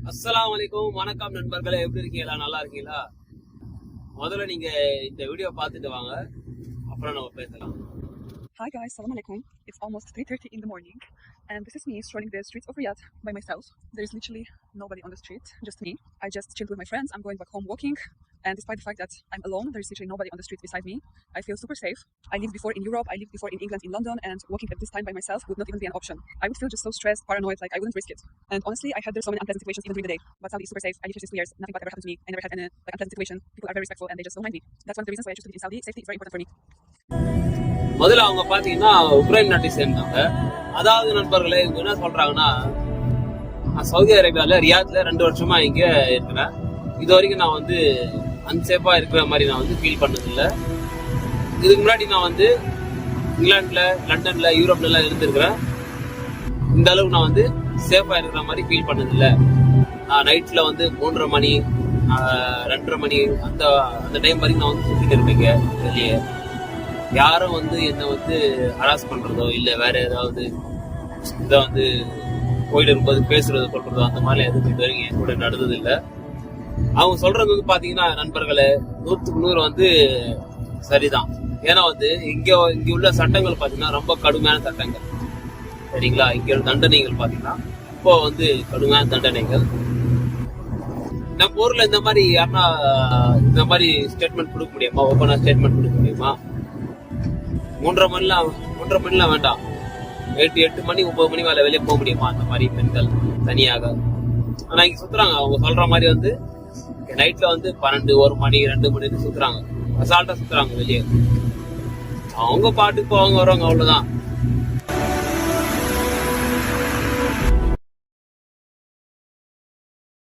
அஸ்ஸலாமு அலைக்கும். வணக்கம் நண்பர்களே, எப்படி இருக்கீங்களா? நல்லா இருக்கீங்களா? முதல்ல நீங்க இந்த வீடியோ பார்த்துட்டு வாங்க, அப்புறம் நம்ம பேசலாம். Hi guys, Salam alaikum. It's almost 3:30 in the morning and this is me strolling the streets of Riyadh by myself. There is literally nobody on the street, just me. I just chilled with my friends. I'm going back home walking and despite the fact that I'm alone, there is literally nobody on the street beside me. I feel super safe. I lived before in Europe, I lived before in England, in London, and walking at this time by myself would not even be an option. I would feel just so stressed, paranoid, like I wouldn't risk it. And honestly, I had there so many unpleasant situations even during the day. But Saudi is super safe. I lived here since 2 years. Nothing bad ever happened to me. I never had any unpleasant situation. People are very respectful and they just don't mind me. That's one of the reasons why I choose to live in Saudi. Safety is very important for me. முதல்ல அவங்க பாத்தீங்கன்னா Ukraine நாட்டை சேர்ந்தாங்க. அதாவது நண்பர்களே, இவங்க என்ன சொல்றாங்கன்னா, நான் சவுதி அரேபியால ரியாத்ல 2 வருஷமா இங்க இருக்கிறேன். இது வரைக்கும் நான் வந்து அன்சேஃபா இருக்கிற மாதிரி நான் வந்து ஃபீல் பண்ணதில்லை. இதுக்கு முன்னாடி நான் வந்து இங்கிலாந்துல, லண்டன்ல, யூரோப்ல எல்லாம் இருந்திருக்கிறேன். இந்த அளவுக்கு நான் வந்து சேஃபா இருக்கிற மாதிரி ஃபீல் பண்ணதில்லை. நான் நைட்ல வந்து 3:30 மணி 2:30 மணி அந்த டைம் வரைக்கும் நான் வந்து சுத்திட்டு இருப்பேங்க வெளியே. யாரும் வந்து என்னை வந்து ஹராஸ் பண்றதோ இல்லை வேற ஏதாவது இதை வந்து போயிட்டு இருக்கும்போது பேசுறது சொல்றதோ அந்த மாதிரி எதுவும் இது வரைக்கும் என் கூட நடந்தது இல்லை. அவங்க சொல்றது வந்து பாத்தீங்கன்னா நண்பர்களே, 100க்கு 100 வந்து சரிதான். ஏன்னா வந்து இங்க உள்ள சட்டங்கள் பாத்தீங்கன்னா ரொம்ப கடுமையான சட்டங்கள், சரிங்களா? இங்க தண்டனைகள் பாத்தீங்கன்னா இப்போ வந்து கடுமையான தண்டனைகள். நம்ம ஊர்ல இந்த மாதிரி யாருன்னா இந்த மாதிரி ஸ்டேட்மெண்ட் கொடுக்க முடியுமா? ஓப்பனா ஸ்டேட்மெண்ட் கொடுக்க முடியுமா? 3:30 மணிலாம் வேண்டாம், 8 மணி 9 மணி மேல வெளியே போக முடியுமா அந்த மாதிரி பெண்கள் தனியாக? ஆனா இங்க சுத்துறாங்க. அவங்க சொல்ற மாதிரி வந்து நைட்ல வந்து 12, 1 மணி 2 மணிக்கு சுத்துறாங்க, அசால்ட்டா சுத்துறாங்க வெளியே. அவங்க பாட்டுக்கு போவாங்க வருவாங்க, அவ்வளவுதான்.